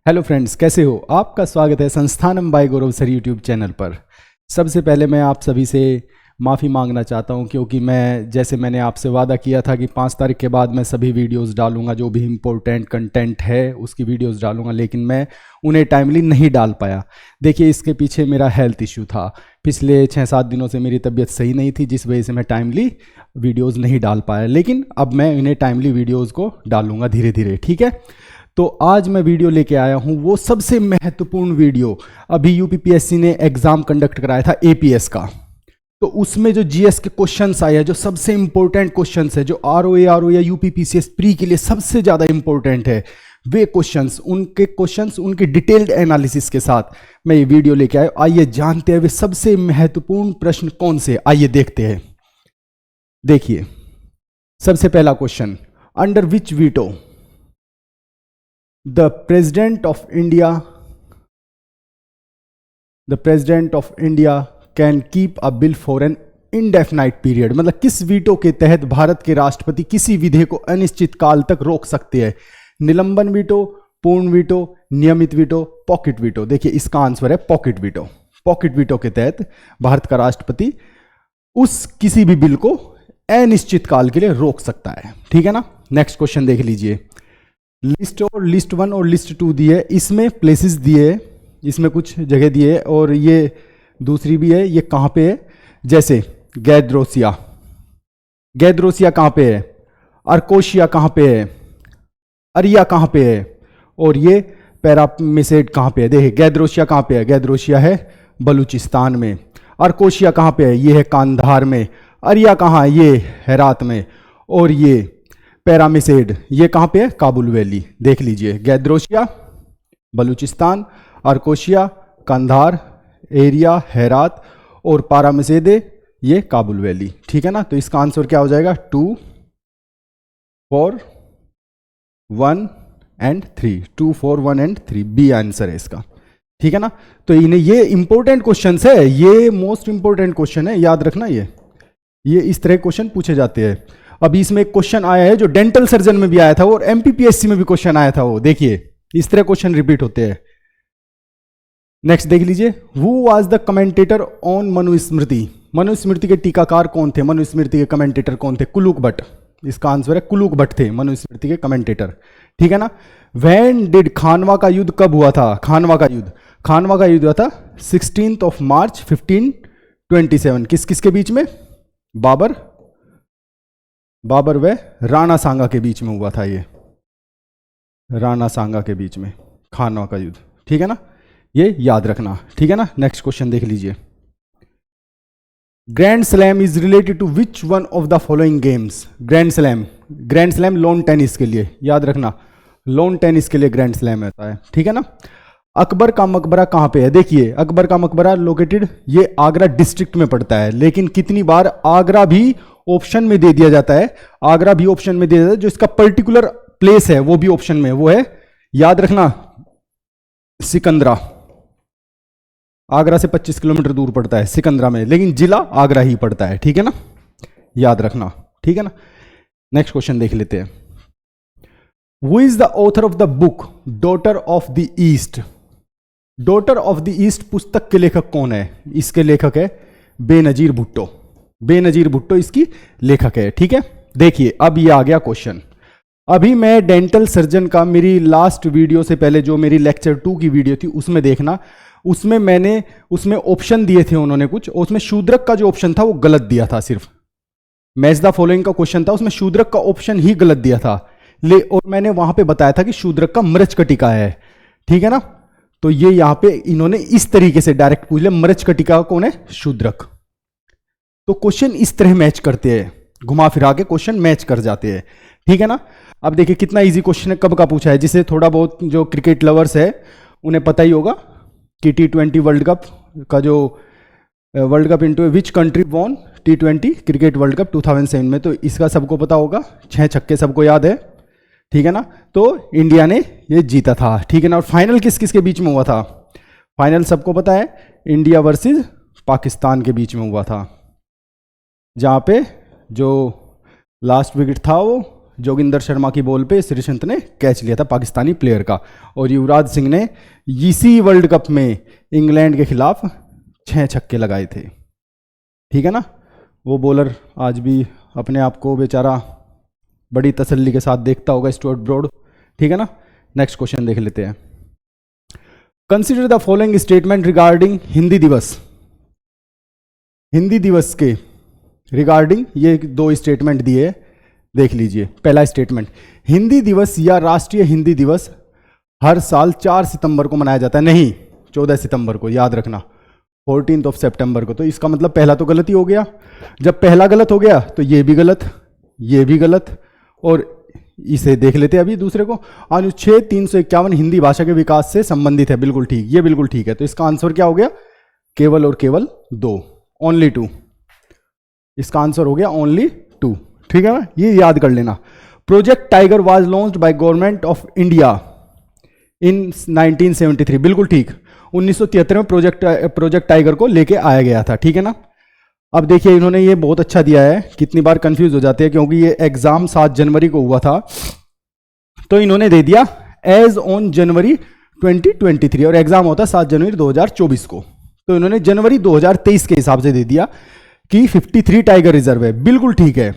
Hello friends, कैसे हो? आपका स्वागत है संस्थानम बाय गौरव सर यूट्यूब चैनल पर। सबसे पहले मैं आप सभी से माफ़ी मांगना चाहता हूं क्योंकि मैंने आपसे वादा किया था कि 5 तारीख के बाद मैं सभी वीडियोस डालूंगा, जो भी इम्पोर्टेंट कंटेंट है उसकी वीडियोस डालूंगा, लेकिन मैं उन्हें टाइमली नहीं डाल पाया। देखिए, इसके पीछे मेरा हेल्थ इशू था। पिछले 6-7 दिनों से मेरी तबीयत सही नहीं थी, जिस वजह से मैं टाइमली वीडियोज़ नहीं डाल पाया, लेकिन अब मैं इन्हें टाइमली वीडियोज़ को डालूंगा धीरे धीरे। ठीक है, तो आज मैं वीडियो लेके आया हूं वो सबसे महत्वपूर्ण वीडियो। अभी यूपीपीएससी ने एग्जाम कंडक्ट कराया था एपीएस का, तो उसमें जो जीएस के क्वेश्चंस आए हैं, जो सबसे इंपॉर्टेंट क्वेश्चंस है, जो आरओए या यूपीपीसीएस प्री के लिए सबसे ज़्यादा इंपॉर्टेंट है, वे क्वेश्चंस उनके डिटेल्ड एनालिसिस के साथ मैं ये वीडियो लेके आया। आइए जानते हैं वे सबसे महत्वपूर्ण प्रश्न कौन से। आइए देखते हैं। देखिए, सबसे पहला question, under which veto the president of India can keep a bill for an indefinite period। मतलब किस वीटो के तहत भारत के राष्ट्रपति किसी विधेयक को अनिश्चित काल तक रोक सकते हैं? निलंबन वीटो, पूर्ण वीटो, नियमित वीटो, पॉकेट वीटो। देखिए, इसका आंसर है पॉकेट वीटो। पॉकेट वीटो के तहत भारत का राष्ट्रपति उस किसी भी बिल को अनिश्चित काल के लिए रोक सकता है। ठीक है ना। नेक्स्ट क्वेश्चन देख लीजिए। लिस्ट और लिस्ट 1 और लिस्ट 2 दिए, इसमें प्लेसेस दिए, इसमें कुछ जगह दिए, और ये दूसरी भी है। ये कहाँ पे है? जैसे गैद्रोसिया कहाँ पे है? अर्कोशिया कहाँ पे है? अरिया कहाँ पे है? और ये पैरामिसेड कहाँ पे है? देखिए, गैद्रोसिया कहाँ पे है? गैद्रोसिया है बलूचिस्तान में। अर्कोशिया कहाँ पे है? ये है कांधार में। अरिया कहाँ है? ये हेरात में। और ये पैरामिसेड ये कहाँ पे है? काबुल वैली। देख लीजिए, गैद्रोशिया बलूचिस्तान, अर्कोशिया कंधार एरिया हेरात, और पैरामिसेड ये काबुल वैली। ठीक है ना। तो इसका आंसर क्या हो जाएगा? 2, 4, 1 एंड 3। 2, 4, 1 एंड 3 बी आंसर है इसका। ठीक है ना। तो इन्हें ये इंपॉर्टेंट क्वेश्चन है, ये मोस्ट इंपॉर्टेंट क्वेश्चन है, याद रखना। ये इस तरह क्वेश्चन पूछे जाते हैं। अभी इसमें एक क्वेश्चन आया है जो डेंटल सर्जन में भी आया था और एमपीपीएससी में भी क्वेश्चन आया था। वो देखिए, इस तरह क्वेश्चन रिपीट होते हैं। नेक्स्ट देख लीजिए, who was the commentator on Manusmriti. Manusmriti के टीकाकार कौन थे? मनुस्मृति के कमेंटेटर कौन थे? कुलुक भट्ट। इसका आंसर है कुलुक भट्ट थे मनुस्मृति के कमेंटेटर। ठीक है ना। व्हेन डिड खानवा का युद्ध कब हुआ था? खानवा का युद्ध हुआ था 16 मार्च 1527। किस किस के बीच में? बाबर व राणा सांगा के बीच में हुआ था। ये राणा सांगा के बीच में खानवा का युद्ध। ठीक है ना, ये याद रखना। ठीक है ना। नेक्स्ट क्वेश्चन देख लीजिए। Grand slam is related to which one of the following games? Grand slam lawn tennis के लिए, याद रखना, लॉन टेनिस के लिए ग्रैंड स्लैम होता है। ठीक है ना। अकबर का मकबरा कहाँ पे है? देखिए, अकबर का मकबरा लोकेटेड ये आगरा डिस्ट्रिक्ट में पड़ता है, लेकिन कितनी बार आगरा भी ऑप्शन में दे दिया जाता है। आगरा भी ऑप्शन में दे दिया जाता है, जो इसका पर्टिकुलर प्लेस है वो भी ऑप्शन में, वो है, याद रखना, सिकंदरा। आगरा से 25 किलोमीटर दूर पड़ता है सिकंदरा में, लेकिन जिला आगरा ही पड़ता है। ठीक है ना, याद रखना। ठीक है ना। नेक्स्ट क्वेश्चन देख लेते हैं। Who is the author of the book daughter of the east? Daughter of the east पुस्तक के लेखक कौन है? इसके लेखक है बेनजीर भुट्टो। बेनजीर भुट्टो इसकी लेखक है। ठीक है। देखिए, अब ये आ गया क्वेश्चन। अभी मैं डेंटल सर्जन का, मेरी लास्ट वीडियो से पहले जो मेरी लेक्चर 2 की वीडियो थी उसमें देखना, उसमें ऑप्शन दिए थे उन्होंने कुछ, उसमें शूद्रक का जो ऑप्शन था वो गलत दिया था। सिर्फ मैच द फॉलोइंग का क्वेश्चन था, उसमें शूद्रक का ऑप्शन ही गलत दिया था। और मैंने वहां पे बताया था कि शूद्रक का मृच्छकटिका है। ठीक है ना। तो ये यहां पे इन्होंने इस तरीके से डायरेक्ट पूछ लिया, मृच्छकटिका कौन है? शूद्रक। तो क्वेश्चन इस तरह मैच करते हैं, घुमा फिरा के क्वेश्चन मैच कर जाते हैं। ठीक है ना। अब देखिए कितना इजी क्वेश्चन है, कब का पूछा है, जिसे थोड़ा बहुत जो क्रिकेट लवर्स है उन्हें पता ही होगा कि T20 वर्ल्ड कप का जो world cup into which country won T20 cricket world cup 2007 में, तो इसका सबको पता होगा। 6 छक्के सबको याद है। ठीक है ना। तो इंडिया ने ये जीता था। ठीक है ना। और फाइनल किस किस के बीच में हुआ था? फाइनल सबको पता है, इंडिया वर्सेस पाकिस्तान के बीच में हुआ था, जहाँ पे जो लास्ट विकेट था वो जोगिंदर शर्मा की बॉल पे श्रीसंत ने कैच लिया था पाकिस्तानी प्लेयर का। और युवराज सिंह ने इसी वर्ल्ड कप में इंग्लैंड के खिलाफ 6 छक्के लगाए थे। ठीक है ना। वो बॉलर आज भी अपने आप को बेचारा बड़ी तसल्ली के साथ देखता होगा, स्टुअर्ट ब्रॉड। ठीक है ना। नेक्स्ट क्वेश्चन देख लेते हैं। Consider the following statement regarding Hindi दिवस। हिंदी दिवस के रिगार्डिंग ये 2 स्टेटमेंट दिए, देख लीजिए। पहला स्टेटमेंट, हिंदी दिवस या राष्ट्रीय हिंदी दिवस हर साल 4 सितंबर को मनाया जाता है। नहीं, 14 सितंबर को, याद रखना, 14th ऑफ सितंबर को। तो इसका मतलब पहला तो गलत ही हो गया। जब पहला गलत हो गया तो ये भी गलत, ये भी गलत। और इसे देख लेते हैं अभी दूसरे को। अनुच्छेद 351 हिंदी भाषा के विकास से संबंधित है, बिल्कुल ठीक, ये बिल्कुल ठीक है। तो इसका आंसर क्या हो गया? केवल और केवल 2, ओनली 2। इसका आंसर हो गया ओनली 2। ठीक है ना, ये याद कर लेना। Project tiger was launched by government of India in 1973, बिल्कुल ठीक। 1973 में प्रोजेक्ट टाइगर को लेके आया गया था। ठीक है ना। अब देखिए इन्होंने ये बहुत अच्छा दिया है, कितनी बार कंफ्यूज हो जाते हैं क्योंकि ये एग्जाम 7 जनवरी को हुआ था, तो इन्होंने दे दिया एज ऑन जनवरी 2023 और एग्जाम होता 7 जनवरी 2024 को। तो इन्होंने जनवरी 2023 के हिसाब से दे दिया कि 53 टाइगर रिजर्व है। बिल्कुल ठीक है,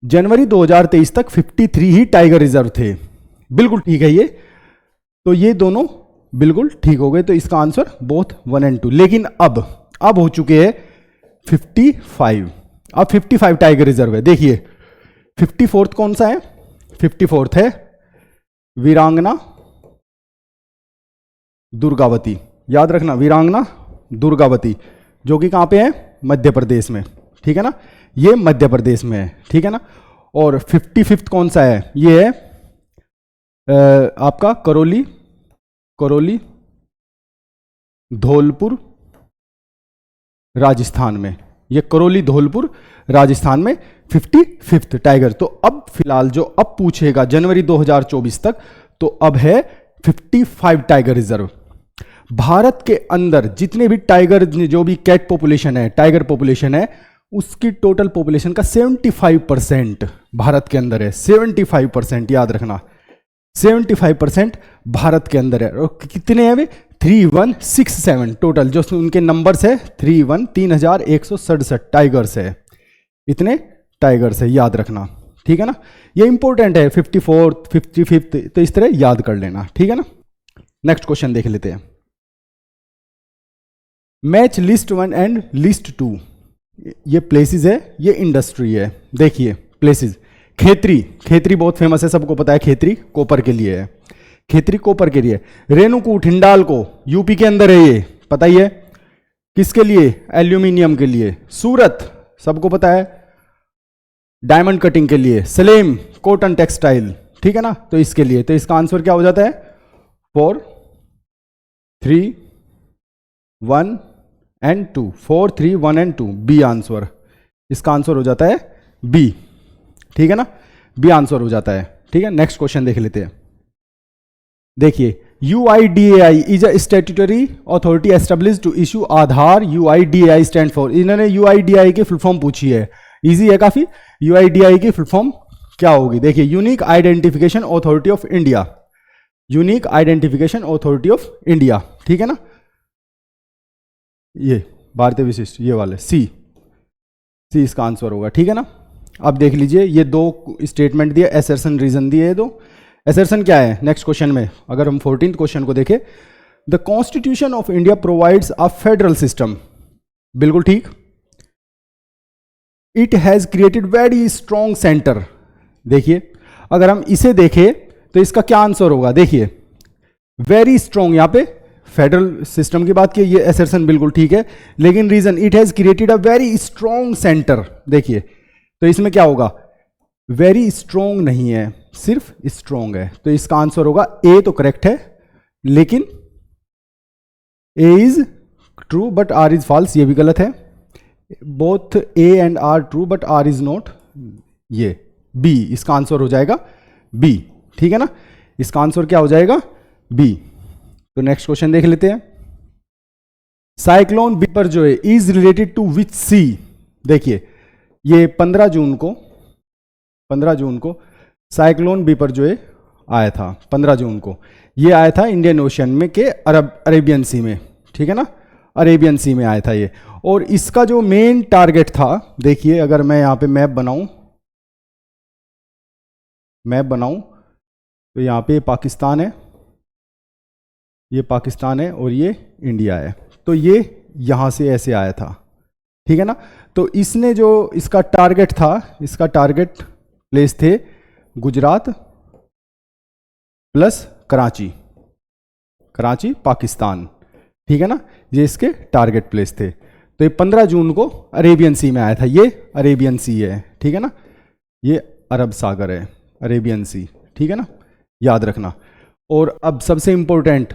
जनवरी 2023 तक 53 ही टाइगर रिजर्व थे। बिल्कुल ठीक है ये। तो ये दोनों बिल्कुल ठीक हो गए। तो इसका आंसर बोथ 1 और 2। लेकिन अब हो चुके हैं 55। अब 55 टाइगर रिजर्व है। देखिए 54th कौन सा है? 54th है वीरांगना दुर्गावती। याद रखना, वीरांगना दुर्गावती, जो कि कहां पे है? मध्य प्रदेश में। ठीक है ना, ये मध्य प्रदेश में है। ठीक है ना। और 55th कौन सा है? ये है आपका करौली धौलपुर राजस्थान में। ये करौली धौलपुर राजस्थान में 55th टाइगर। तो अब फिलहाल जो अब पूछेगा जनवरी 2024 तक, तो अब है 55 टाइगर रिजर्व। भारत के अंदर जितने भी टाइगर, जो भी कैट पॉपुलेशन है, टाइगर पॉपुलेशन है, उसकी टोटल पॉपुलेशन का 75% भारत के अंदर है। 75%, याद रखना, 75% भारत के अंदर है। और कितने हैं वे? 3167 टोटल, जो उनके नंबर्स है 3167 टाइगर्स है। इतने टाइगर्स है, याद रखना। ठीक है ना, ये इंपॉर्टेंट है। 54th 55th, तो इस तरह याद कर लेना। ठीक है ना। नेक्स्ट क्वेश्चन देख लेते हैं। Match list 1 and list 2। ये प्लेसेस है, ये इंडस्ट्री है। देखिए प्लेसेस, खेतरी बहुत फेमस है, सबको पता है। खेतरी कॉपर के लिए है, खेतरी कॉपर के लिए। रेणुकूट हिंडाल्को यूपी के अंदर है, ये पता ही है। किसके लिए? एल्यूमिनियम के लिए। सूरत सबको पता है, डायमंड कटिंग के लिए। Salem cotton textile. ठीक है ना। तो इसके लिए, तो इसका आंसर क्या हो जाता है? 4 3 1 एंड 2। 4 3 1 and 2, B answer. इसका आंसर हो जाता है बी। ठीक है ना, बी आंसर हो जाता है। ठीक है। नेक्स्ट क्वेश्चन देख लेते हैं। देखिए UIDAI is a statutory authority established to issue Aadhaar. UIDAI stand for, इन्होंने UIDAI की फुल फॉर्म पूछी है, इजी है काफी। UIDAI की फुल फॉर्म क्या होगी? देखिए unique identification authority of India. Unique identification authority of India. ठीक है ना। ये भारतीय विशिष्ट, ये वाले सी इसका आंसर होगा। ठीक है ना। अब देख लीजिए ये 2 स्टेटमेंट दिए, एसर्शन रीजन दिए। 2 एसर्शन क्या है नेक्स्ट क्वेश्चन में? अगर हम 14th क्वेश्चन को देखें, the constitution of India provides a federal system. बिल्कुल ठीक। It has created very strong centre. देखिए अगर हम इसे देखें तो इसका क्या आंसर होगा? देखिए वेरी स्ट्रॉन्ग, यहां पे फेडरल सिस्टम की बात की, ये एसर्शन बिल्कुल ठीक है। लेकिन reason, it has created a very strong centre. देखिए तो इसमें क्या होगा? वेरी स्ट्रॉन्ग नहीं है, सिर्फ स्ट्रॉन्ग है। तो इसका आंसर होगा ए। तो करेक्ट है, लेकिन A is true but R is false, ये भी गलत है। Both A and R true but R is not, ये बी। इसका आंसर हो जाएगा बी। ठीक है ना। इसका आंसर क्या हो जाएगा? बी। तो नेक्स्ट क्वेश्चन देख लेते हैं। साइक्लोन विपर जो है इज रिलेटेड टू विच सी। देखिए ये 15 जून को 15 जून को साइक्लोन बिपरजॉय आया था, 15 जून को। ये आया था इंडियन ओशन में के अरेबियन सी में, ठीक है ना, अरेबियन सी में आया था ये। और इसका जो मेन टारगेट था, देखिए अगर मैं यहाँ पे मैप बनाऊं तो यहाँ पे पाकिस्तान है, ये पाकिस्तान है और ये इंडिया है। तो ये यहाँ से ऐसे आया था, ठीक है ना। तो इसने जो इसका टारगेट था, इसका टारगेट प्लेस थे गुजरात प्लस कराची, कराची पाकिस्तान, ठीक है ना, ये इसके टारगेट प्लेस थे। तो ये 15 जून को अरेबियन सी में आया था, ये अरेबियन सी है, ठीक है ना, ये अरब सागर है, अरेबियन सी, ठीक है ना, याद रखना। और अब सबसे इंपॉर्टेंट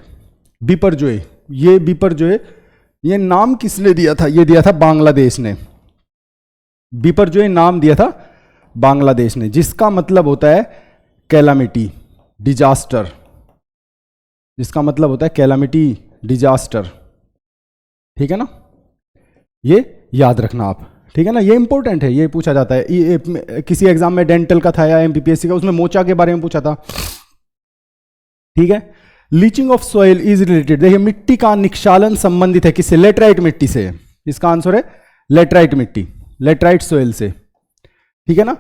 बिपरजॉय, ये बिपरजॉय ये नाम किसने दिया था? ये दिया था बांग्लादेश ने। बिपरजॉय नाम दिया था बांग्लादेश ने, जिसका मतलब होता है कैलामिटी, डिजास्टर, जिसका मतलब होता है कैलामिटी, डिजास्टर, ठीक है ना, ये याद रखना आप, ठीक है ना, ये इंपॉर्टेंट है, ये पूछा जाता है। किसी एग्जाम में डेंटल का था या एमपीपीएससी का, उसमें मोचा के बारे में पूछा था, ठीक है। Leaching of soil is related, देखिए मिट्टी का निक्षालन संबंधित है किससे? लेटराइट मिट्टी से। इसका आंसर है लेटराइट मिट्टी, लेटराइट सोइल से, ठीक है ना।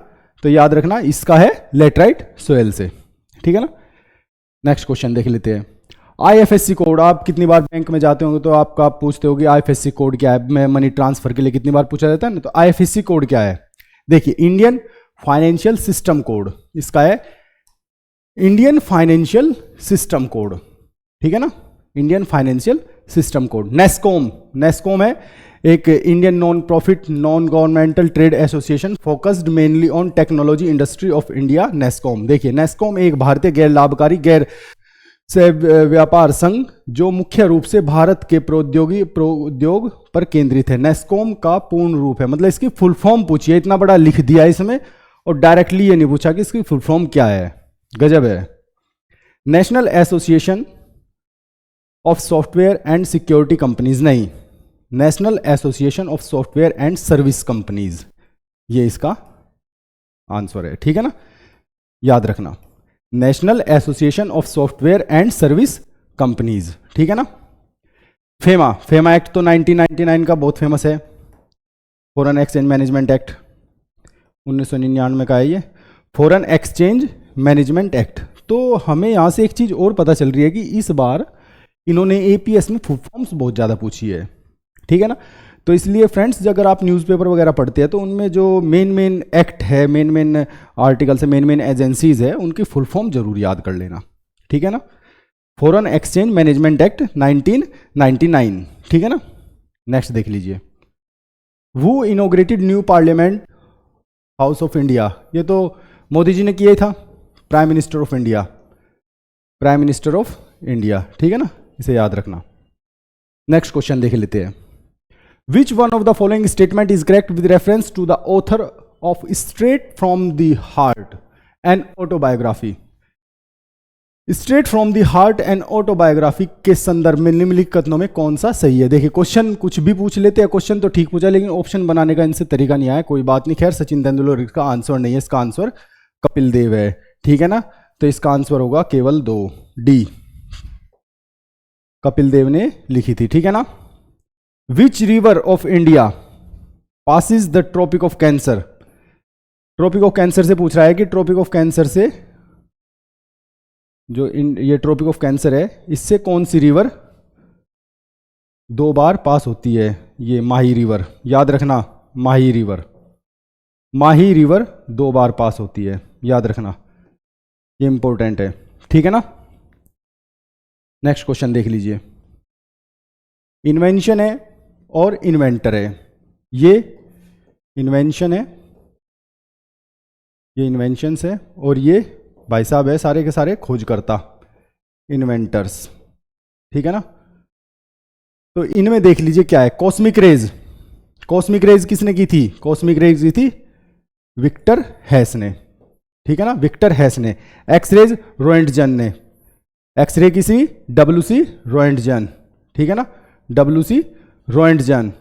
तो याद रखना इसका है लेटराइट सोइल से, ठीक है ना। नेक्स्ट क्वेश्चन देख लेते हैं। आईएफएससी कोड, आप कितनी बार बैंक में जाते होंगे तो आपका आप पूछते होगे आईएफएससी कोड क्या है, मैं मनी ट्रांसफर के लिए कितनी बार पूछा जाता है ना। तो आईएफएससी कोड क्या है? देखिए इंडियन फाइनेंशियल सिस्टम कोड, इसका है इंडियन फाइनेंशियल सिस्टम कोड, ठीक है ना, Indian financial system code. NASSCOM, NASSCOM है एक Indian non profit non governmental trade association focused mainly on technology industry of India, NASSCOM. देखिए नेस्कॉम एक भारतीय गैर लाभकारी गैर से व्यापार संघ जो मुख्य रूप से भारत के उद्योग पर केंद्रित है। नेस्कॉम का पूर्ण रूप है, मतलब इसकी फुल फॉर्म पूछिए, इतना बड़ा लिख दिया इसमें और डायरेक्टली ये नहीं पूछा कि इसकी फुल फॉर्म क्या है, गजब है। National Association of Software and Security Companies, नहीं, National Association of Software and Service Companies, ये इसका आंसर है, ठीक है ना, याद रखना, National Association of Software and Service Companies, ठीक है ना। फेमा, फेमा एक्ट तो 1999 का बहुत फेमस है, फॉरेन एक्सचेंज मैनेजमेंट एक्ट 1999 का है ये, फॉरेन एक्सचेंज मैनेजमेंट एक्ट। तो हमें यहाँ से एक चीज़ और पता चल रही है कि इस बार इन्होंने एपीएस में फुल फॉर्म्स बहुत ज़्यादा पूछी है, ठीक है ना। तो इसलिए फ्रेंड्स अगर आप न्यूज़पेपर वगैरह पढ़ते हैं तो उनमें जो मेन एक्ट है, मेन आर्टिकल्स है, मेन एजेंसीज है, उनकी फुल फॉर्म जरूर याद कर लेना, ठीक है ना। फॉरेन एक्सचेंज मैनेजमेंट एक्ट 1999, ठीक है ना। नेक्स्ट देख लीजिए, वो inaugurated new parliament house of India, ये तो मोदी जी ने किया ही था, prime minister of India, prime minister of India, ठीक है ना, इसे याद रखना। नेक्स्ट क्वेश्चन देख लेते हैं। Which one of the following statement is correct with reference to the author of Straight from the Heart and Autobiography? Straight from the Heart and Autobiography के संदर्भ में निम्नलिखित कथनों में कौन सा सही है? देखिए क्वेश्चन कुछ भी पूछ लेते हैं, क्वेश्चन तो ठीक पूछा लेकिन ऑप्शन बनाने का इनसे तरीका नहीं आया, कोई बात नहीं। खैर सचिन तेंदुलकर का आंसर नहीं है, इसका आंसर कपिल देव है, ठीक है ना। तो इसका आंसर होगा केवल 2, डी, कपिल देव ने लिखी थी, ठीक है ना। Which river of India passes the Tropic of Cancer? Tropic of Cancer से पूछ रहा है कि ट्रॉपिक ऑफ कैंसर से जो ये ट्रॉपिक ऑफ कैंसर है, इससे कौन सी रिवर 2 बार पास होती है? ये माही रिवर, याद रखना, माही रिवर, माही रिवर 2 बार पास होती है, याद रखना, ये इंपॉर्टेंट है, ठीक है ना। नेक्स्ट क्वेश्चन देख लीजिए। इन्वेंशन है और इन्वेंटर है, ये इन्वेंशन है, ये इन्वेंशंस है, और ये भाई साहब है सारे के सारे खोजकर्ता, इन्वेंटर्स, ठीक है ना। तो इनमें देख लीजिए क्या है, कॉस्मिक रेज, कॉस्मिक रेज किसने की थी? कॉस्मिक रेज की थी विक्टर हैस ने, ठीक है ना, विक्टर हैस ने। एक्सरेज रोएंटजन ने, एक्सरे किसी डब्ल्यूसी रोएंटजन, ठीक है ना, WC Roentgen.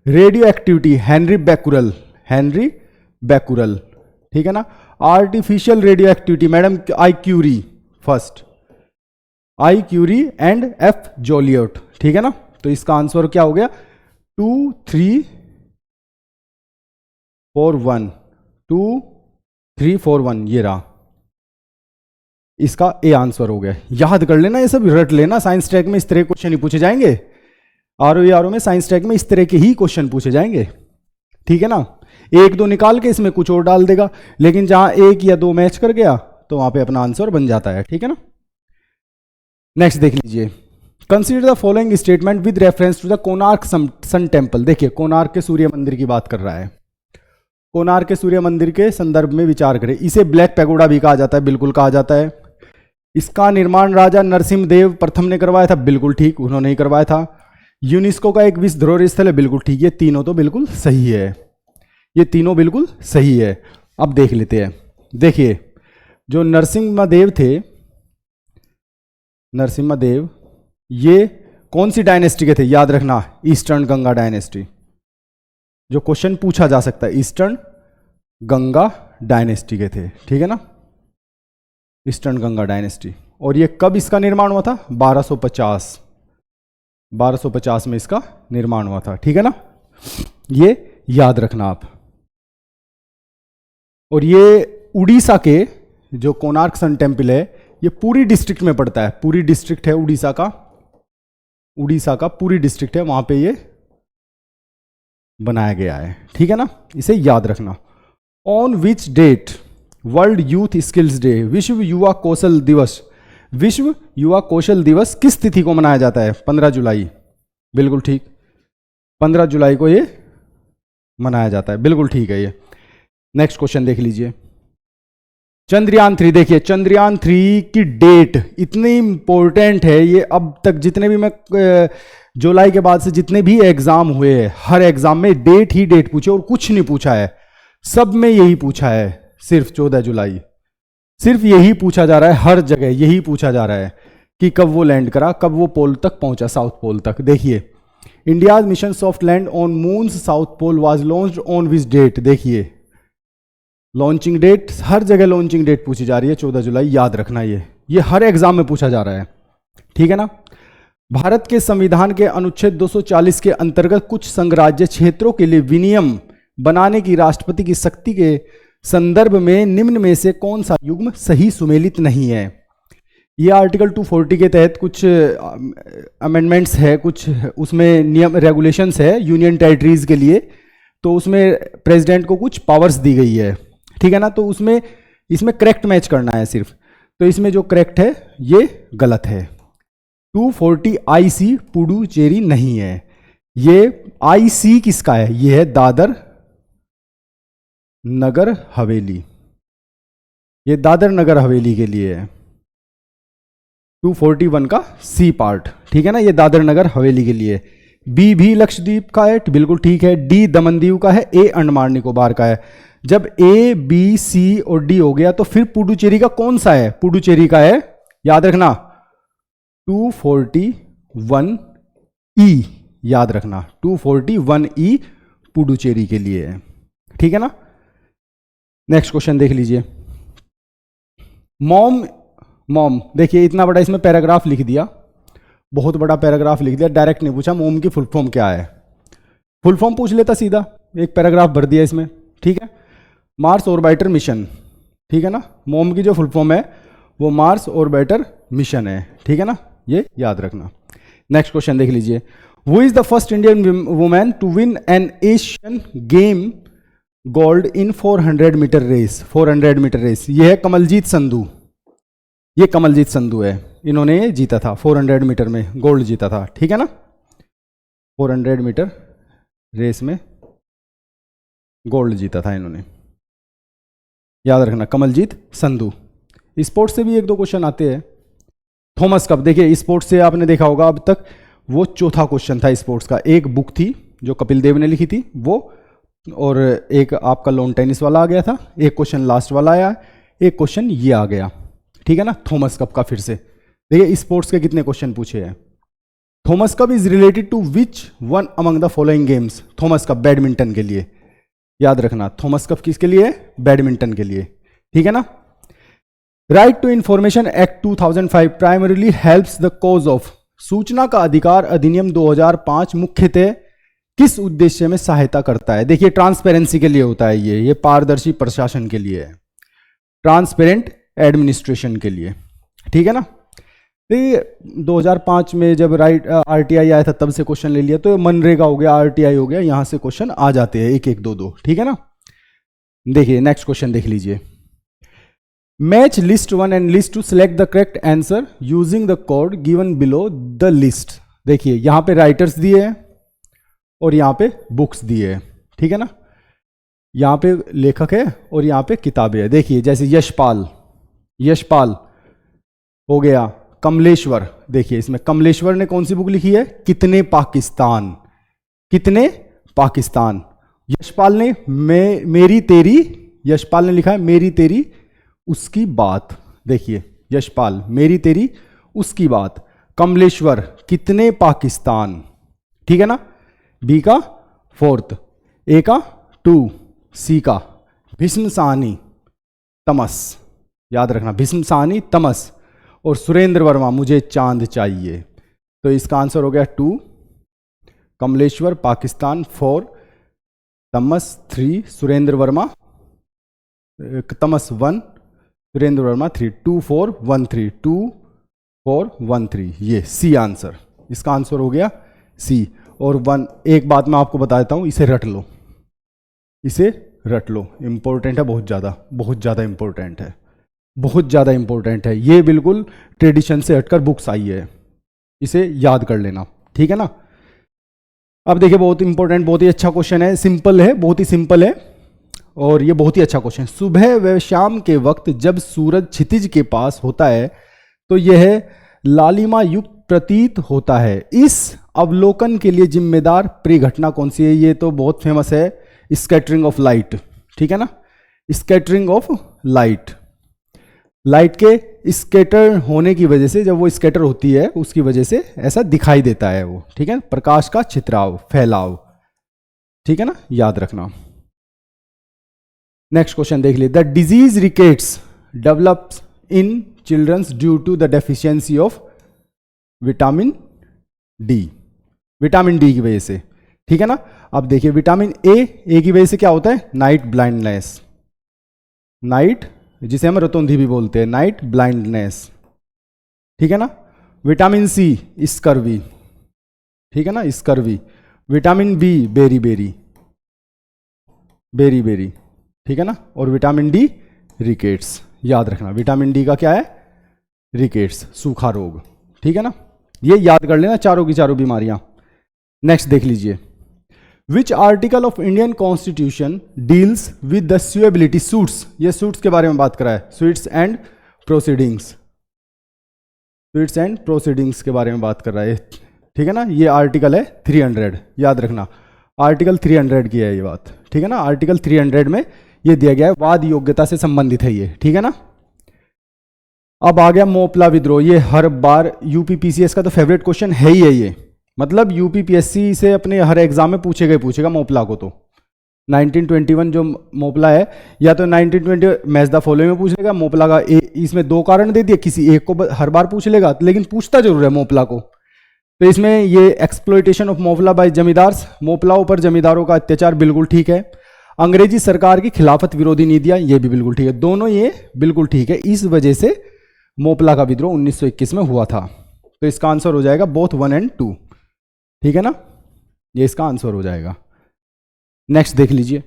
Radioactivity Henry Becquerel, Henry Becquerel, ठीक है ना। Artificial radioactivity madam I Curie first, I Curie and F Joliot, ठीक है ना। तो इसका आंसर क्या हो गया 2 3 4 1, 2 3 4 1 ये रहा, इसका ए आंसर हो गया। याद कर लेना, ये सब रट लेना, साइंस ट्रैक में इस तरह क्वेश्चन ही पूछे जाएंगे, आरओ में साइंस ट्रैक में इस तरह के ही क्वेश्चन पूछे जाएंगे, ठीक है ना। एक दो निकाल के इसमें कुछ और डाल देगा, लेकिन जहां एक या दो मैच कर गया तो वहां पे अपना आंसर बन जाता है, ठीक है ना। नेक्स्ट देख लीजिए, consider the following statement with reference to the Konark sun temple. देखिए कोणार्क के सूर्य मंदिर की बात कर रहा है, कोणार्क के सूर्य मंदिर के संदर्भ में विचार करें। इसे ब्लैक पैगोडा भी कहा जाता है, बिल्कुल कहा जाता है। इसका निर्माण राजा नरसिम्हदेव प्रथम ने करवाया था, बिल्कुल ठीक, उन्होंने ही करवाया था। यूनेस्को का एक विश्व धरोहर स्थल है, बिल्कुल ठीक, ये तीनों तो बिल्कुल सही है, ये तीनों बिल्कुल सही है। अब देख लेते हैं, देखिए जो नरसिम्हदेव थे, नरसिम्हदेव ये कौन सी डायनेस्टी के थे, याद रखना ईस्टर्न गंगा डायनेस्टी, जो क्वेश्चन पूछा जा सकता है, ईस्टर्न गंगा डायनेस्टी के थे, ठीक है ना, ईस्टर्न गंगा डायनेस्टी। और ये कब इसका निर्माण हुआ था 1250 में इसका निर्माण हुआ था, ठीक है ना, ये याद रखना आप। और ये उड़ीसा के जो कोणार्क सन टेम्पल है, ये पूरी डिस्ट्रिक्ट में पड़ता है, पूरी डिस्ट्रिक्ट है उड़ीसा का पूरी डिस्ट्रिक्ट है, वहां पे ये बनाया गया है, ठीक है ना, इसे याद रखना। On which date world youth skills day, विश्व युवा कौशल दिवस, विश्व युवा कौशल दिवस किस तिथि को मनाया जाता है 15 जुलाई, बिल्कुल ठीक, 15 जुलाई को ये मनाया जाता है, बिल्कुल ठीक है ये। नेक्स्ट क्वेश्चन देख लीजिए, चंद्रयान 3, देखिए चंद्रयान 3 की डेट इतनी इंपॉर्टेंट है, ये अब तक जितने भी मैं जुलाई के बाद से जितने भी एग्जाम हुए हैं, हर एग्जाम में डेट ही डेट पूछे और कुछ नहीं पूछा है, सब में यही पूछा है, सिर्फ 14 जुलाई, सिर्फ यही पूछा जा रहा है, हर जगह यही पूछा जा रहा है कि कब वो लैंड करा, कब वो पोल तक पहुंचा, साउथ पोल तक। देखिए India's mission soft land on moon's south pole was launched on which date, देखिए लॉन्चिंग डेट, हर जगह लॉन्चिंग डेट पूछी जा रही है 14 जुलाई, याद रखना ये हर एग्जाम में पूछा जा रहा है, ठीक है ना। भारत के संविधान के अनुच्छेद 240 के अंतर्गत कुछ संघराज्य क्षेत्रों के लिए विनियम बनाने की राष्ट्रपति की शक्ति के संदर्भ में निम्न में से कौन सा युग्म सही सुमेलित नहीं है। ये आर्टिकल 240 के तहत कुछ अमेंडमेंट्स है, कुछ उसमें नियम रेगुलेशंस है यूनियन टेरिटरीज के लिए, तो उसमें प्रेसिडेंट को कुछ पावर्स दी गई है, ठीक है ना। तो उसमें इसमें करेक्ट मैच करना है सिर्फ, तो इसमें जो करेक्ट है ये गलत है, 240 IC पुडुचेरी नहीं है, ये IC किसका है, ये है दादर नगर हवेली, ये दादर नगर हवेली के लिए है, 241 का C पार्ट, ठीक है ना, ये दादर नगर हवेली के लिए। B भी लक्षद्वीप का है, बिल्कुल ठीक है। D दमन दीव का है, A अंडमान निकोबार का है। जब A B C और D हो गया तो फिर पुडुचेरी का कौन सा है, पुडुचेरी का है, याद रखना 241E, याद रखना 241E पुडुचेरी के लिए है, ठीक है ना। नेक्स्ट क्वेश्चन देख लीजिए, मॉम देखिए इतना बड़ा इसमें पैराग्राफ लिख दिया, बहुत बड़ा पैराग्राफ लिख दिया, डायरेक्ट नहीं पूछा मोम की फुल फॉर्म क्या है, फुल फॉर्म पूछ लेता सीधा, एक पैराग्राफ भर दिया इसमें, ठीक है। मार्स ऑर्बिटर मिशन, ठीक है ना, मोम की जो फुल फॉर्म है वो मार्स ऑर्बिटर मिशन है, ठीक है ना, ये याद रखना। नेक्स्ट क्वेश्चन देख लीजिए, who is the first Indian women to win an Asian game gold in 400 metre race, 400 metre race, ये है कमलजीत संधू, ये कमलजीत संधू है, इन्होंने जीता था 400 मीटर में गोल्ड जीता था, ठीक है ना, 400 मीटर रेस में गोल्ड जीता था इन्होंने, याद रखना कमलजीत संधू। स्पोर्ट्स से भी एक दो क्वेश्चन आते हैं। थॉमस कप, देखिए स्पोर्ट्स से आपने देखा होगा अब तक वो चौथा क्वेश्चन था स्पोर्ट्स का, एक बुक थी जो कपिल देव ने लिखी थी वो, और एक आपका लॉन टेनिस वाला आ गया था, एक क्वेश्चन लास्ट वाला आया, एक क्वेश्चन ये आ गया, ठीक है ना, थॉमस कप का। फिर से देखिए स्पोर्ट्स के कितने क्वेश्चन पूछे हैं। Thomas cup is related to which one among the following games, Thomas cup badminton के लिए, याद रखना, थॉमस कप किसके लिए? बैडमिंटन के लिए, ठीक है ना। Right to information act 2005 primarily helps the cause of, सूचना का अधिकार अधिनियम 2005 मुख्यतः किस उद्देश्य में सहायता करता है? देखिए ट्रांसपेरेंसी के लिए होता है, ये पारदर्शी प्रशासन के लिए है, ट्रांसपेरेंट एडमिनिस्ट्रेशन के लिए, ठीक है ना। तो 2005 में जब आरटीआई आया था तब से क्वेश्चन ले लिया, तो मनरेगा हो गया, आरटीआई हो गया, यहां से क्वेश्चन आ जाते हैं एक एक दो दो, ठीक है ना। देखिए नेक्स्ट क्वेश्चन देख लीजिए, match list 1 and list 2 select the correct answer using the code given below the list. देखिए यहां पे राइटर्स दिए हैं और यहां पे बुक्स दिए हैं, ठीक है ना। यहां पे लेखक है और यहां पे किताबें है। देखिए जैसे यशपाल हो गया, कमलेश्वर, देखिए इसमें कमलेश्वर ने कौन सी बुक लिखी है? कितने पाकिस्तान। यशपाल ने मेरी तेरी, यशपाल ने लिखा है मेरी तेरी उसकी बात। देखिए यशपाल मेरी तेरी उसकी बात, कमलेश्वर कितने पाकिस्तान, ठीक है ना। बी का 4th, ए का 2, सी का भीष्म साहनी तमस, याद रखना भीष्म साहनी तमस, और सुरेंद्र वर्मा मुझे चांद चाहिए। तो इसका आंसर हो गया 2, कमलेश्वर पाकिस्तान 4, तमस 3, सुरेंद्र वर्मा तमस 1, सुरेंद्र वर्मा 3, 2 4 1 3, 2 4 1 3, ये सी आंसर, इसका आंसर हो गया सी। और 1, एक बात मैं आपको बता देता हूं, इसे रट लो, इंपॉर्टेंट है, बहुत ज़्यादा इंपॉर्टेंट है, बहुत ज़्यादा इंपॉर्टेंट है। ये बिल्कुल ट्रेडिशन से हटकर बुक्स आई है, इसे याद कर लेना, ठीक है ना। अब देखिए बहुत इंपॉर्टेंट, बहुत ही अच्छा क्वेश्चन है, सिंपल है, बहुत ही सिंपल है और ये बहुत ही अच्छा क्वेश्चन। सुबह व शाम के वक्त जब सूरज क्षितिज के पास होता है तो यह लालिमा युक्त प्रतीत होता है। इस अवलोकन के लिए जिम्मेदार परिघटना कौन सी है? ये तो बहुत फेमस है, स्कैटरिंग ऑफ लाइट, ठीक है ना। स्कैटरिंग ऑफ लाइट, लाइट के स्कैटर होने की वजह से, जब वो स्कैटर होती है उसकी वजह से ऐसा दिखाई देता है वो, ठीक है, प्रकाश का छितराव, फैलाव, ठीक है ना, याद रखना। नेक्स्ट क्वेश्चन देख लीजिए, the disease rickets develops in childrens due to the deficiency of vitamin D, vitamin D की वजह से, ठीक है ना। अब देखिए विटामिन ए की वजह से क्या होता है? नाइट ब्लाइंडनेस, नाइट, जिसे हम रतौंधी भी बोलते हैं, नाइट ब्लाइंडनेस, ठीक है ना। विटामिन सी स्कर्वी, ठीक है ना, scurvy. Vitamin B beriberi, ठीक है ना। और विटामिन डी रिकेट्स, याद रखना विटामिन डी का क्या है? रिकेट्स, सूखा रोग, ठीक है ना। ये याद कर लेना, चारों की चारों बीमारियां। नेक्स्ट देख लीजिए, which article of Indian constitution deals with the suability suits, ये सूट्स के बारे में बात करा है, स्वीट्स एंड प्रोसीडिंग्स के बारे में बात कर रहा है, ठीक है ना। ये आर्टिकल है 300, याद रखना आर्टिकल 300 की है ये बात, ठीक है ना। आर्टिकल 300 में ये दिया गया है, वाद योग्यता से संबंधित है ये, ठीक है ना। अब आ गया मोपला विद्रोह, ये हर बार यूपीपीसीएस का तो फेवरेट क्वेश्चन है ही है ये, मतलब यूपीपीएससी से अपने हर एग्जाम में पूछेगा मोपला को। तो 1921 जो मोपला है, या तो 1920 मैच द फॉलोइंग में पूछ लेगा मोपला का, इसमें 2 कारण दे दिए, किसी एक को हर बार पूछ लेगा, लेकिन पूछता जरूर है मोपला को। तो इसमें ये exploitation of Moplah by zamindars, मोपलाओं पर जमींदारों का अत्याचार, बिल्कुल ठीक है। अंग्रेजी सरकार की खिलाफत विरोधी नीतियां, ये भी बिल्कुल ठीक है, दोनों ये बिल्कुल ठीक है। इस वजह से मोपला का विद्रोह 1921 में हुआ था। तो इसका आंसर हो जाएगा बोथ 1 and 2, ठीक है ना, ये इसका आंसर हो जाएगा। नेक्स्ट देख लीजिए,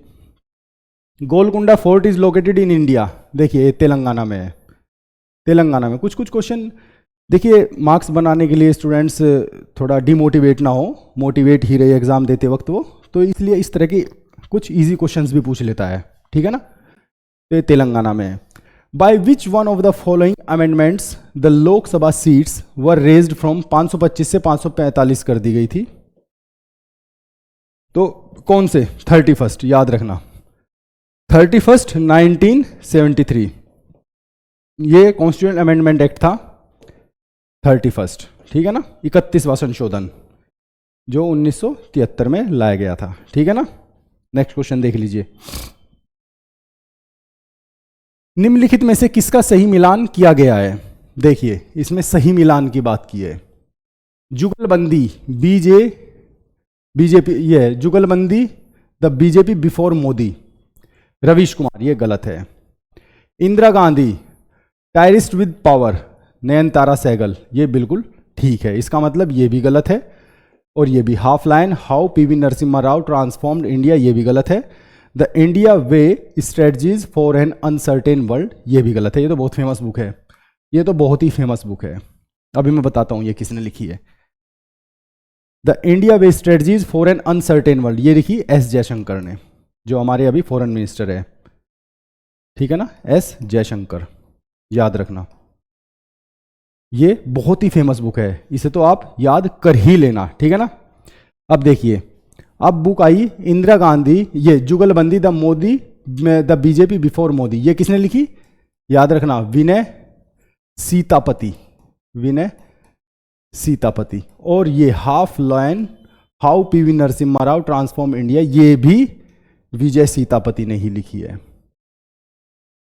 Golconda fort is located in India, देखिए तेलंगाना में है। तेलंगाना में कुछ क्वेश्चन देखिए, मार्क्स बनाने के लिए स्टूडेंट्स थोड़ा डिमोटिवेट ना हो, मोटिवेट ही रहे एग्जाम देते वक्त वो, तो इसलिए इस तरह के कुछ इजी क्वेश्चंस भी पूछ लेता है, ठीक है ना। तो ये तेलंगाना में है। By which one of the following amendments the Lok Sabha seats were raised from 525 से 545 कर दी गई थी? तो कौन से? 31st, याद रखना 31st 1973, ये कॉन्स्टिट्यूएंट अमेंडमेंट एक्ट था 31st, ठीक है ना। 31वां संशोधन जो 1973 में लाया गया था, ठीक है ना। नेक्स्ट क्वेश्चन देख लीजिए। निम्नलिखित में से किसका सही मिलान किया गया है? देखिए इसमें सही मिलान की बात की है। जुगलबंदी बीजेपी, ये है Jugalbandi the BJP before Modi, Ravish Kumar, ये गलत है। Indira Gandhi terrorist with power, Nayantara Sahgal, ये बिल्कुल ठीक है। इसका मतलब ये भी गलत है। और ये भी half line how PV Narasimha Rao transformed India, ये भी गलत है। The India way strategies for an uncertain world, ये भी गलत है। ये तो बहुत फेमस बुक है, ये तो बहुत ही फेमस बुक है। अभी मैं बताता हूं ये किसने लिखी है। The India way strategies for an uncertain world, ये लिखी एस जयशंकर ने, जो हमारे अभी फॉरेन मिनिस्टर है, ठीक है ना, एस जयशंकर, याद रखना। ये बहुत ही फेमस बुक है, इसे तो आप याद कर ही लेना, ठीक है ना। अब देखिए, अब बुक आई इंदिरा गांधी, ये जुगलबंदी द बीजेपी बिफोर मोदी, ये किसने लिखी? याद रखना, विनय सीतापति, विनय सीतापति। और ये half line how PV Narasimha Rao transform India, ये भी विजय सीतापति ने ही लिखी है,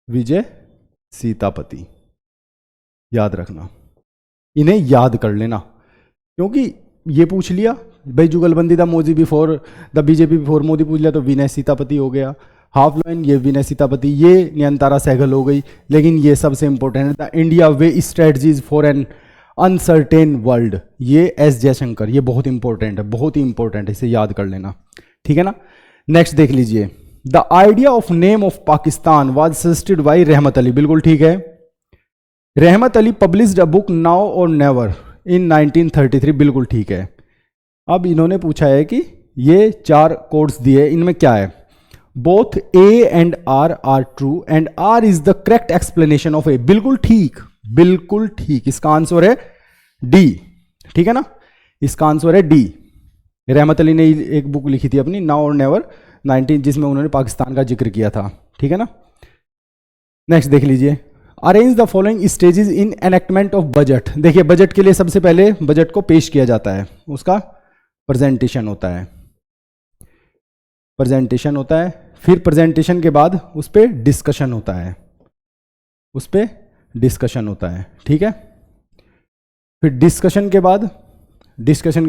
विजय सीतापति, याद रखना। इन्हें याद कर लेना, क्योंकि ये पूछ लिया भाई जुगलबंदी the Modi before the BJP before Modi पूछ लिया तो विनय सीतापति हो गया। हाफ लाइन ये विनय सीतापति, ये नयनतारा सहगल हो गई। लेकिन ये सबसे इंपॉर्टेंट है the India way strategies for an uncertain world, ये एस जयशंकर, ये बहुत इंपॉर्टेंट है, बहुत ही इंपॉर्टेंट है, इसे याद कर लेना, ठीक है ना। नेक्स्ट देख लीजिए, the idea of name of Pakistan was suggested by रहमत अली, बिल्कुल ठीक है। रहमत Ali published a book now और नेवर इन 1933, बिल्कुल ठीक है। अब इन्होंने पूछा है कि ये 4 कोड्स दिए, इनमें क्या है? Both A and R are true and R is the correct explanation of A, बिल्कुल ठीक, बिल्कुल ठीक। इसका आंसर है डी, ठीक है ना, इसका आंसर है डी। रहमत अली ने एक बुक लिखी थी अपनी नाउ और नेवर 19, जिसमें उन्होंने पाकिस्तान का जिक्र किया था, ठीक है ना। नेक्स्ट देख लीजिए, arrange the following stages in enactment of budget. देखिए बजट के लिए सबसे पहले बजट को पेश किया जाता है, उसका प्रेजेंटेशन होता है, प्रेजेंटेशन होता है, फिर प्रेजेंटेशन के बाद उस पर डिस्कशन होता है, उस पर डिस्कशन होता है, ठीक है। फिर डिस्कशन के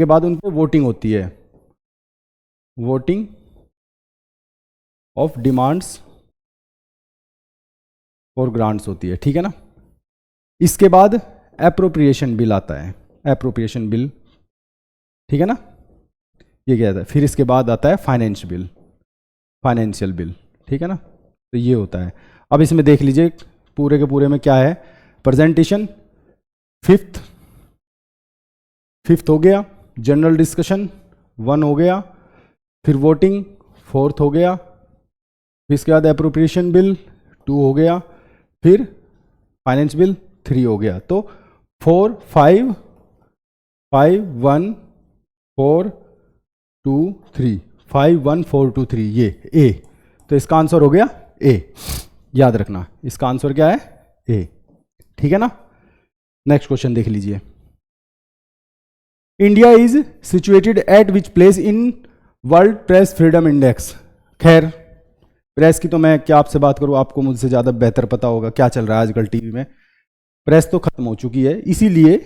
बाद उन पर वोटिंग होती है, वोटिंग ऑफ डिमांड्स और ग्रांट्स होती है, ठीक है ना। इसके बाद एप्रोप्रिएशन बिल आता है, एप्रोप्रिएशन बिल, ठीक है ना, ये क्या आता है। फिर इसके बाद आता है फाइनेंस बिल, फाइनेंशियल बिल, ठीक है ना। तो ये होता है। अब इसमें देख लीजिए पूरे के पूरे में क्या है, प्रेजेंटेशन फिफ्थ हो गया, जनरल डिस्कशन 1 हो गया, फिर वोटिंग 4th हो गया, फिर इसके बाद एप्रोप्रिएशन बिल 2 हो गया, फिर फाइनेंस बिल 3 हो गया। तो 4 5 5 1 4 2 3 5 1 4 2 3, ये ए। तो इसका आंसर हो गया ए, याद रखना, इसका आंसर क्या है? ए, ठीक है ना। नेक्स्ट क्वेश्चन देख लीजिए, India is situated at which place in world press freedom index. खैर प्रेस की तो मैं क्या आपसे बात करूं, आपको मुझसे ज़्यादा बेहतर पता होगा क्या चल रहा है आजकल टीवी में। प्रेस तो खत्म हो चुकी है, इसीलिए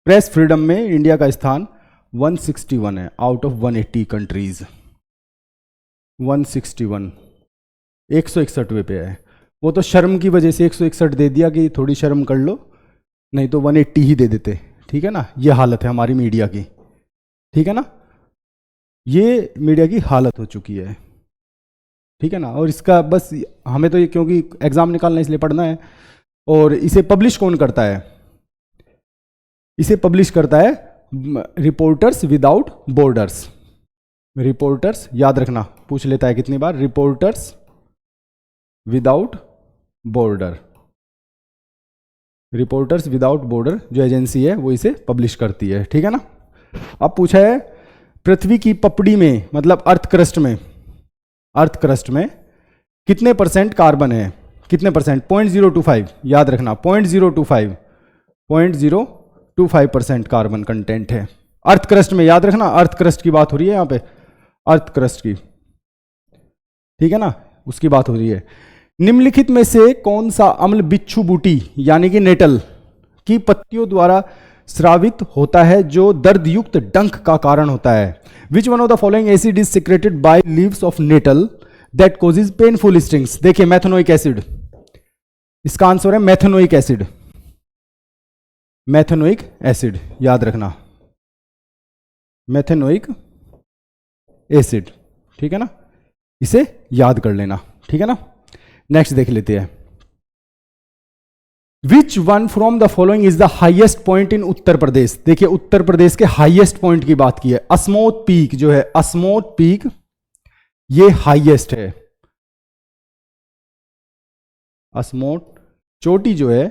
प्रेस फ्रीडम में इंडिया का स्थान 161 है आउट ऑफ 180 कंट्रीज। 161, 161वें पे है। वो तो शर्म की वजह से 161 दे दिया कि थोड़ी शर्म कर लो, नहीं तो 180 ही दे देते, ठीक है ना। ये हालत है हमारी मीडिया की, ठीक है ना, ये मीडिया की हालत हो चुकी है, ठीक है ना। और इसका बस हमें तो ये, क्योंकि एग्जाम निकालना इसलिए पढ़ना है। और इसे पब्लिश कौन करता है? इसे पब्लिश करता है रिपोर्टर्स विदाउट बॉर्डर्स। रिपोर्टर्स, याद रखना, पूछ लेता है कितनी बार, Reporters Without Border, Reporters Without Border जो एजेंसी है वो इसे पब्लिश करती है, ठीक है ना। अब पूछा है पृथ्वी की पपड़ी में, मतलब अर्थ क्रस्ट में, अर्थ क्रस्ट में कितने % कार्बन है? कितने %? 0.025, याद रखना 0.025% कार्बन कंटेंट है अर्थ क्रस्ट में, याद रखना। अर्थ क्रस्ट की बात हो रही है यहाँ पे, अर्थ क्रस्ट की। ठीक है ना, उसकी बात हो रही है। निम्नलिखित में से कौन सा अम्ल बिच्छू बूटी यानी कि नेटल की पत्तियों द्वारा स्रावित होता है जो दर्द युक्त डंक का कारण होता है? Which one of the following acid is secreted by leaves of nettle that causes painful stings? देखिए मेथनोइक एसिड, इसका आंसर है मेथनोइक एसिड। मेथनोइक एसिड याद रखना, मेथनोइक एसिड, ठीक है ना, इसे याद कर लेना, ठीक है ना। नेक्स्ट देख लेते हैं। Which one from the following is the highest point in Uttar Pradesh? देखिए उत्तर प्रदेश के हाइएस्ट पॉइंट की बात की है। अस्मोथ पीक जो है, अस्मोथ पीक ये हाइएस्ट है। अस्मोथ चोटी जो है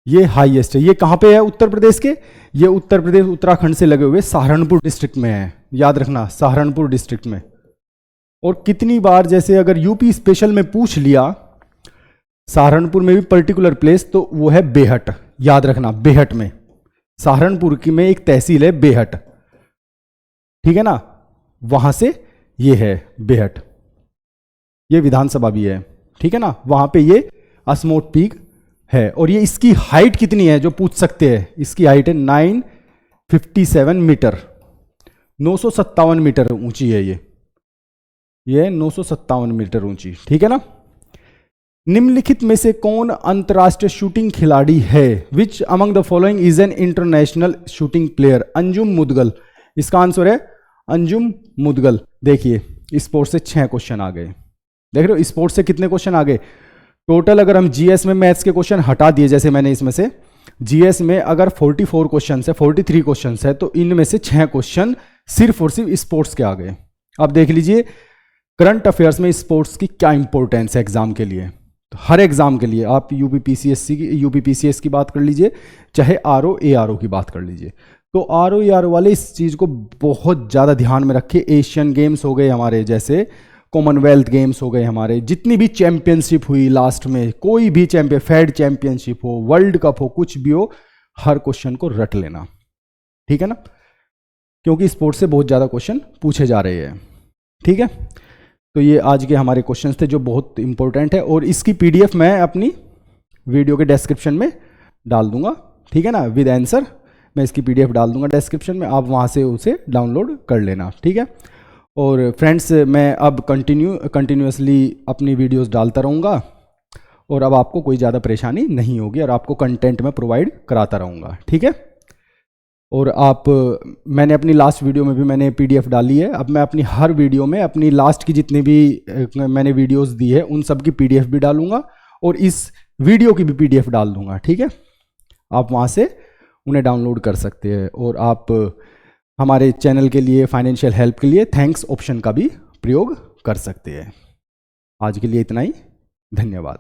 ये हाईएस्ट है। ये कहां पे है उत्तर प्रदेश के? ये उत्तर प्रदेश उत्तराखंड से लगे हुए सहारनपुर डिस्ट्रिक्ट में है, याद रखना, सहारनपुर डिस्ट्रिक्ट में। और कितनी बार जैसे अगर यूपी स्पेशल में पूछ लिया सहारनपुर में भी पर्टिकुलर प्लेस, तो वो है बेहट, याद रखना, बेहट में, सहारनपुर की में एक तहसील है बेहट, ठीक है ना, वहां से ये है बेहट, ये विधानसभा भी है, ठीक है ना, वहां पे ये अस्मोथ पीक है। और ये इसकी हाइट कितनी है जो पूछ सकते हैं? इसकी हाइट है 957 मीटर, 957 मीटर ऊंची है ये 957 मीटर ऊंची, ठीक है ना। निम्नलिखित में से कौन अंतरराष्ट्रीय शूटिंग खिलाड़ी है? Which among the following is an international shooting player? Anjum Mudgal, इसका आंसर है अंजुम मुदगल। देखिए स्पोर्ट्स से 6 क्वेश्चन आ गए, देख रहे हो स्पोर्ट्स से कितने क्वेश्चन आ गए टोटल। अगर हम जीएस में मैथ्स के क्वेश्चन हटा दिए, जैसे मैंने इसमें से जीएस में अगर 44 क्वेश्चन है, 43 क्वेश्चन है, तो इनमें से 6 क्वेश्चन सिर्फ और सिर्फ स्पोर्ट्स के आ गए। अब देख लीजिए करंट अफेयर्स में स्पोर्ट्स की क्या इंपॉर्टेंस है एग्जाम के लिए। तो हर एग्जाम के लिए आप यूपीपीसीएस की बात कर लीजिए, चाहे आरओ एआरओ की बात कर लीजिए, तो आरओ एआरओ वाले इस चीज़ को बहुत ज़्यादा ध्यान में रखें। एशियन गेम्स हो गए हमारे, जैसे कॉमनवेल्थ गेम्स हो गए हमारे, जितनी भी चैंपियनशिप हुई लास्ट में, कोई भी चैंपियन, फेड चैंपियनशिप हो, वर्ल्ड कप हो, कुछ भी हो, हर क्वेश्चन को रट लेना, ठीक है ना, क्योंकि स्पोर्ट्स से बहुत ज़्यादा क्वेश्चन पूछे जा रहे हैं, ठीक है। तो ये आज के हमारे क्वेश्चंस थे जो बहुत इंपॉर्टेंट है, और इसकी पीडीएफ मैं अपनी वीडियो के डिस्क्रिप्शन में डाल दूंगा, ठीक है ना, विद आंसर मैं इसकी पीडीएफ डाल दूंगा डिस्क्रिप्शन में, आप वहाँ से उसे डाउनलोड कर लेना, ठीक है। और फ्रेंड्स मैं अब कंटिन्यूसली अपनी वीडियोस डालता रहूँगा, और अब आपको कोई ज़्यादा परेशानी नहीं होगी, और आपको कंटेंट मैं प्रोवाइड कराता रहूँगा, ठीक है। और मैंने अपनी लास्ट वीडियो में भी मैंने पीडीएफ डाली है, अब मैं अपनी हर वीडियो में अपनी लास्ट की जितनी भी मैंने वीडियोस दी है उन सब की पीडीएफ भी डालूंगा, और इस वीडियो की भी पीडीएफ डाल दूंगा, ठीक है। आप वहाँ से उन्हें डाउनलोड कर सकते हैं, और आप हमारे चैनल के लिए फाइनेंशियल हेल्प के लिए थैंक्स ऑप्शन का भी प्रयोग कर सकते हैं। आज के लिए इतना ही, धन्यवाद।